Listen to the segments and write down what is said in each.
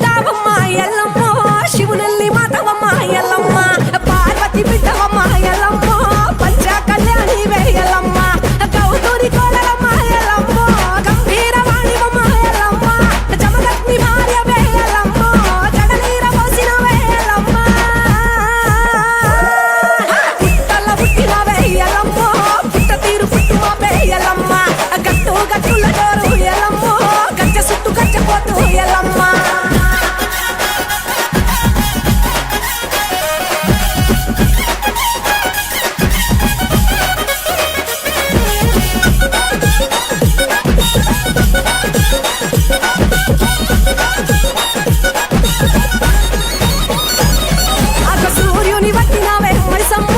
పుట్టావమ్మ ఎల్లమ్మ శివునల్లి మాతవమ్మ ఎల్లమ్మ పార్వతి బిడ్డవమ్మ ఎల్లమ్మ పంచ కళ్యాణి వేయలమ్మ గౌతూరి కోలలమ్మ ఎల్లమ్మ గంభీర వాణివమ్మ ఎల్లమ్మ జమదగ్ని భార్య వేయలమ్మ జడనీర పోసిన వేయలమ్మ పుట్టల పుట్టిన వేయలమ్మ పుట్ట తీరు పుట్టుమ వేయలమ్మ గట్టు గట్టుల డోరు ఎల్లమ్మ గచ్చ సుట్టు గచ్చపోతూ ఎల్లమ్మ సూర్యుని వట్టినవే మైసమ్మ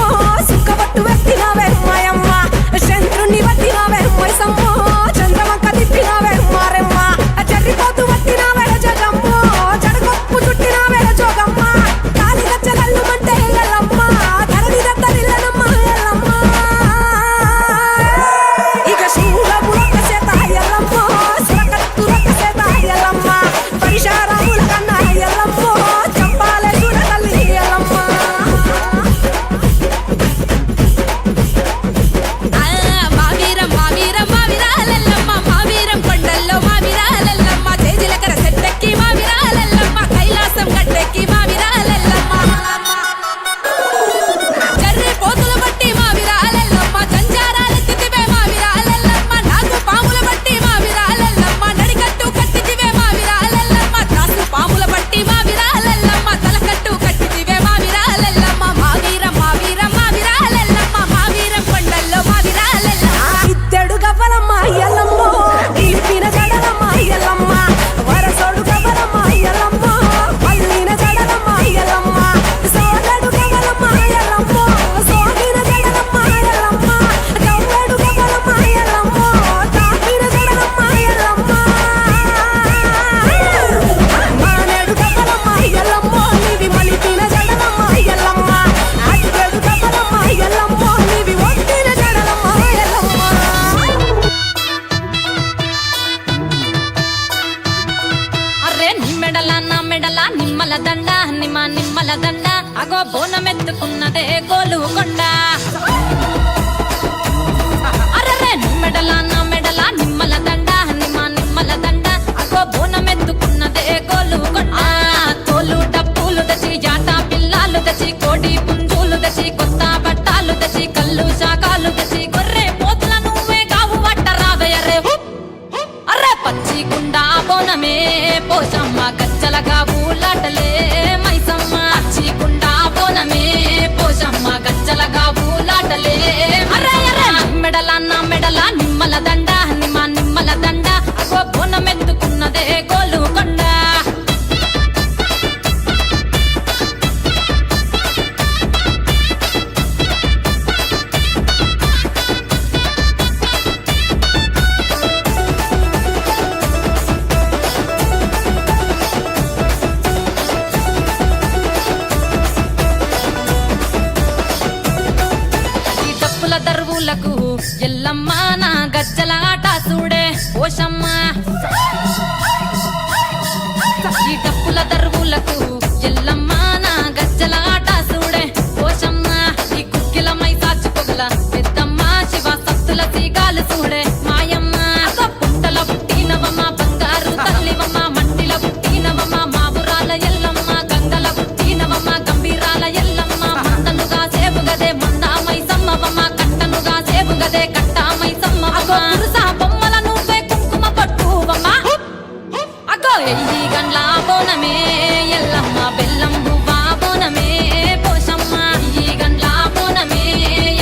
సుక్కబట్టు వెట్టినవే మాయమ్మ చంద్రుని వట్టినవే మైసమ్మ చంద్రవంక తిప్పినవే మారెమ్మ జర్రిపోతు వట్టినవే జగమ్మ జడగొప్పు చుట్టినవే జోగమ్మ కాలి గచ్చలల్లు మంటే ఎల్లమ్మ ధరణి దత్తరిల్లనమ్మ ఎల్లమ్మ ఇక శూలములక సేత ఎల్లమ్మ సురకత్తులక సేత ఎల్లమ్మ పరిశారాముల కన్నా ఎల్లమ్మ చంపాలే చూడగల్లి ఎల్లమ్మ మావీరం మావీరం మావిరాలెల్లమ్మ మావీరం కొండల్లో మావిరాలెల్లమ్మ తేజిలకర సెట్టెక్కి మావిరాలెల్లమ్మ కైలాసం గట్టెక్కి మావిరాలెల్లమ్మ జర్రి పోతుల బట్టి మావిరాలెల్లమ్మ జంజారాలెత్తితివే మావిరాలెల్లమ్మ నాగు పాముల బట్టి మావిరాలెల్లమ్మ నడికట్టు కట్టితివే మావిరాలెల్లమ్మ త్రాసు పాముల బట్టి మావిరాలెల్లమ్మ తలకట్టు కట్టితివే మావిరాలెల్లమ్మ మావీరం మావీరం మావిరాలెల్లమ్మ మావీరం కొండల్లో మావిరాలెల్లమ్మ ఇద్దడు గవ్వలమ్మ ఎల్లమ్మ ఇలిపిన జడలమ్మ ఎల్లమ్మ వరసోడు గవ్వలమ్మ ఎల్లమ్మ పల్లిన జడలమ్మ ఎల్లమ్మ సోదడు గవ్వలమ్మ ఎల్లమ్మ సోగిన జడలమ్మ ఎల్లమ్మ గవ్వడు గవ్వలమ్మ ఎల్లమ్మ తాపిన జడలమ్మ ఎల్లమ్మ మానేడు గవ్వలమ్మ ఎల్లమ్మ నీవి మలిపిన జడలమ్మ ఎల్లమ్మ అద్దడు గవ్వలమ్మ ఎల్లమ్మ నీవి ఒట్టిన జడలమ్మ ఎల్లమ్మ అర్రే నిమ్మెడల నా మెడల నిమ్మల దండ నిమ్మల దండ అగో బోనమెత్తుకున్నదే గోలు కొండ అర్రే నిమ్మెడల నా మెడల నిమ్మల దండ నిమ్మల దండ అగో బోనమెత్తుకున్నదే గోలు కొండ తోలు డప్పులు తెచ్చి జాట పిల్లాలు తెచ్చి కోడి పుంజులు తెచ్చి కొత్త బట్టాలు తెచ్చి కళ్ళు శాకాలు తెచ్చి గొర్రె పోతుల నువ్వే కావు వట్ట రావయ్యరే అర్రే పచ్చి గుండా బోనమే పోషమ్మ గచ్చలగా ఊలాటలే మైసమ్మ పచ్చి గుండా బోనమే పోషమ్మ గచ్చలగా ఊలాటలే అర్రే అర్రే మెడల నా మెడల నిమ్మల దండ నిమ్మల దండ అగో బోనమెత్తుకున్నదే గోలు కొండ ఈ డప్పుల దరువులకు ఎల్లమ్మ నా గజ్జల ఆట చూడే ఓషమ్మ ఈ డప్పుల దరువులకు ఎల్లమ్మ నా గజ్జల ఆట చూడే ఓషమ్మ ఈ కుక్కిల మైసాచి పొగల పెద్దమ్మ శివ సత్తుల తీగాలు చూడే మాయమ్మ పుట్టల పుట్టినవమ్మ బంగారు తల్లివమ్మ మంటిల పుట్టినవమ్మ మావురాల ఎల్లమ్మ గంగల పుట్టినవమ్మ గంభీరాల ఎల్లమ్మ మందనుగా సేపుగదే మందా మైసమ్మవమ్మ కట్టనుగా సేపుగదే కట్టా మైసమ్మవమ్మ పురుసా బొమ్మల నువ్వే కుంకుమ పట్టువమ్మ అగో ఎయ్యి గండ్ల బోనమే ఎల్లమ్మ బెల్లం బువ్వా బోనమే పోషమ్మ ఈ గండ్ల బోనమే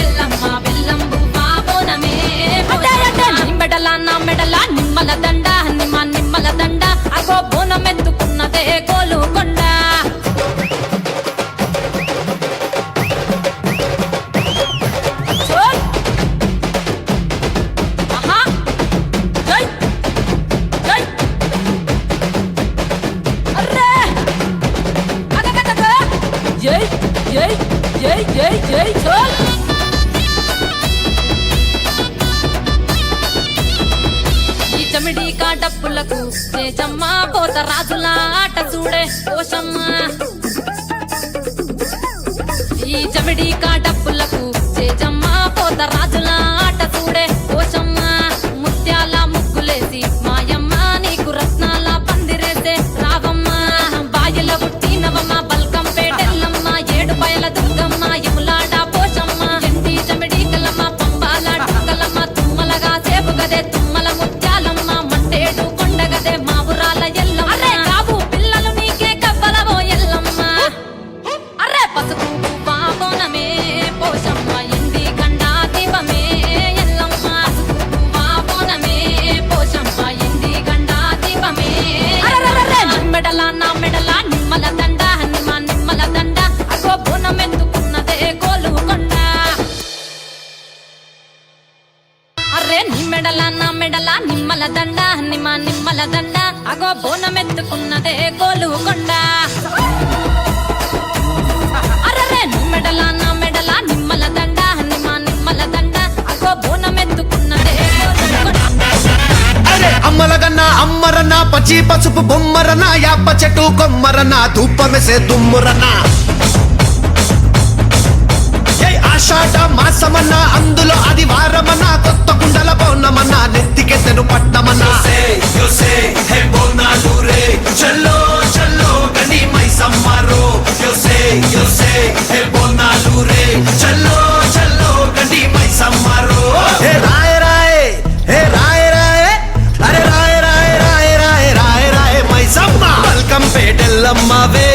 ఎల్లమ్మ బెల్లం బువ్వా బోనమే మెడల నా మెడల నిమ్మల దండ నిమ్మల దండ అగో బోనమెత్తుకున్నదే గోలు కొండ చోల్. ఆహా. జై. జై. అర్రే. అగగగగ. జై జై జై జై జై చోల్. ఈ చమిడి కాట డప్పులకు చేజమ్మ పోత రాజుల ఆట చూడే పోషమ్మ ఈ జమిడి కా డప్పులకు చేజమ్మ పోత రాజుల ఆట చూడే పోషమ్మ ముత్యాల ముగ్గులేసి మాయమ్మ నీకు రత్నాల పందిరేసే రావమ్మ బాయిల పుట్టినవమ్మ బల్కం పేటెల్లమ్మ ఏడు బయల దుర్గమ్మ యములాడ పోషమ్మ ఎండి జమిడి కలమ్మ పంబాల డుక్కలమ్మ తుమ్మలగా సేపుగదే తుమ్మల ముత్యాలమ్మ మంటేడు కొండగదే మా ఊరాల ఎల్లమ్మ అరే కావు పిల్లలు నీకే కవ్వలవో ఎల్లమ్మ అరే పసుపు బాబోనమే పోషమ్మ ఎండి గండా దీపమే ఎల్లమ్మ పసుపు బాబోనమే పోషమ్మ ఎండి గండా దీపమే మెడల నా మెడల నిమ్మల దండ నిమ్మల దండ అగో బోనం ఎందుకున్నదే గోలుకొండ అరే నీ మెడల నా మెడల నిమ్మల దండ నిమ్మల దండ అగో బోనం ఎత్తుకున్నదే గోలుకొండ అరే నీ మెడల నా మెడల నిమ్మల దండ నిమ్మల దండ అగో బోనం ఎత్తుకున్నదే గోలుకొండ అరే అమ్మలగన్నా అమ్మరన్నా పచ్చి పసుపు బొమ్మరన్నా యాప చెట్టు కొమ్మరన్నా ధూపమెసే దుమ్మురన్నా ఆషాఢ మాసమన్నా అందులో అది వారమన్నా కొత్త కుండల పౌర్ణమన్నా నెత్తికెత్తెను పట్టమన్నా చల్లో చల్లో గని మైసమ్మారో చల్లో చల్లో గని మైసమ్మారో హే రాయ రాయ హే రాయ రాయ అరే రాయ రాయ రాయ రాయ రాయ రాయ మైసమ్మ బల్కం పేటెల్లమ్మవే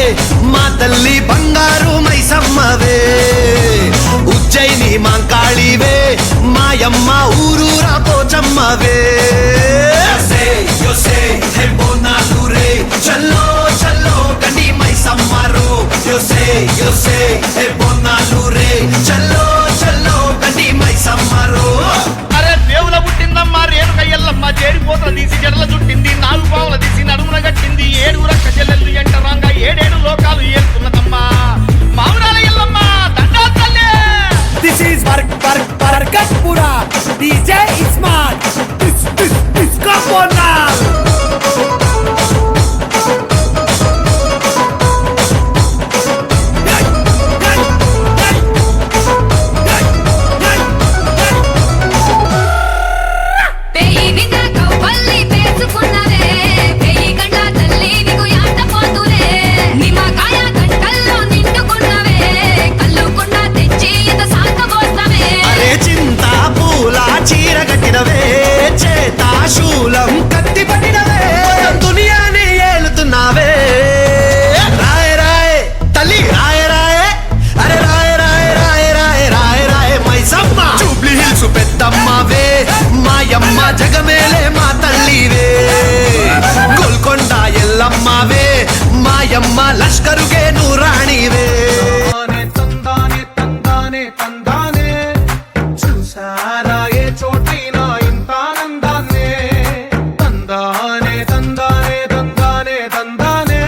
మా తల్లి బంగారు మైసమ్మవే ఉజ్జయిని మాంకాళివే మాయమ్మ ఊరూరా పోచమ్మవే చల్లో చల్లో గని మైసమ్మారో చల్లో చల్లో గని మైసమ్మారో అరే దేవుల పుట్టిందమ్మా రేణుక ఎల్లమ్మ చేరిపోతల తీసి జడల చుట్టింది నాలుగు పావుల తీసి నడుమున గట్టింది ఏడు రక్క చెల్లెళ్ళు ఎంటరాంగా ఏడేడు లోకాలు ఏలుతున్నదమ్మా మావురాల ఎల్లమ్మ దండా తల్లే This is Barkatpura. DJ Ismail. Come on now. పెయి విందా కవ్వల్లి పేసుకున్నదే పెయి గంట తల్లి నీకు యాట పోతురే నిమ్మకాయ గంటల్లో నిండుకున్నవే కల్లుకుండ తెచ్చి ఇంత సాగబోస్తావే అరే చింత పూల చీర కట్టినవే చేత శూలం కత్తి పట్టినవే దునియాని ఏలుతున్నావే రాయ రాయ తల్లి రాయ రాయ అరే రాయ రాయ రాయ రాయ రాయ రాయ మైసమ్మ జూబ్లీ హిల్స్ పెద్దమ్మవే మాయమ్మ జగమేలే మా తల్లివే గోల్కొండ ఎల్లమ్మవే మాయమ్మ లష్కరుగే నూరాణివే తందానే తందానే తందానే చూసారా ఏ చోటైనా ఇంత ఆనందాన్నే తందానే తందానే తందానే తందానే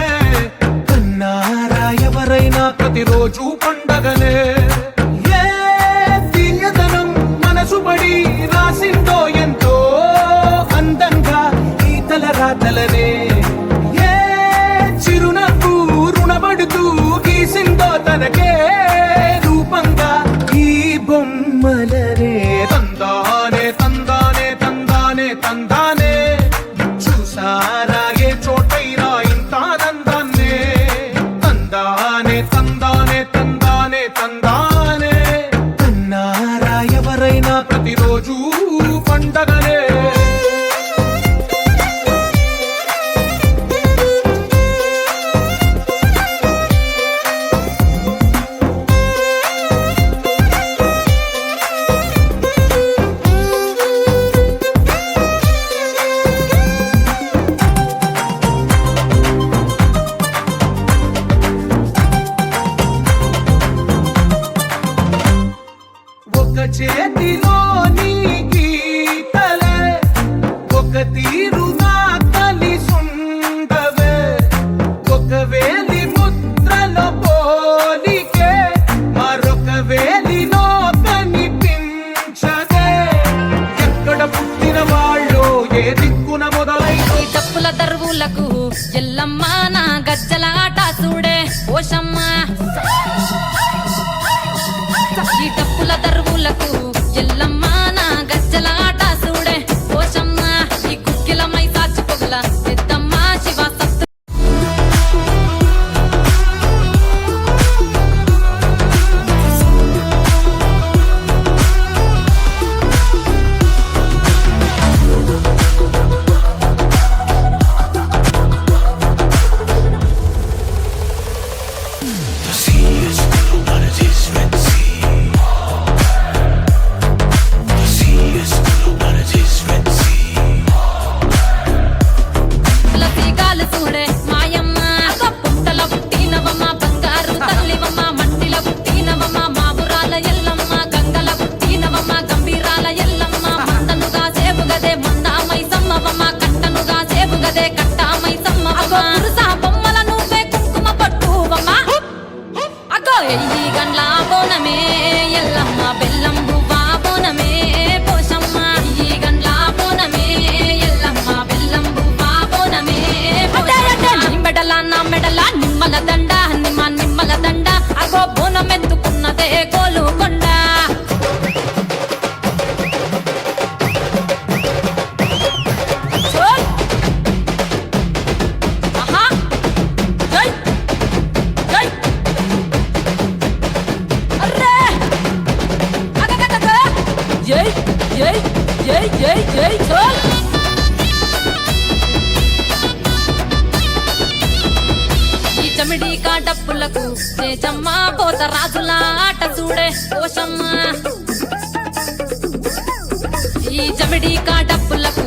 కన్నారా ఎవరైనా ప్రతిరోజు పండగనే ఏ తీయదనం మనసు పడి రాసిందో ఎంతో అందంగా ఈ తల రాతలనే ఏ చిరునవ్వు రుణపడుతూ గీసిందో తనకే రూపంగా ఈ బొమ్మలనే తందానే తందానే తందానే తందానే చూసారా ఏ చోటైనా ఇంత ఆనందాన్నే తందానే తందానే తందానే డప్పులకు జేజమ్మ పోత రాజుల ఆట చూడే పోషమ్మ ఈ జమిడి కా డప్పులకు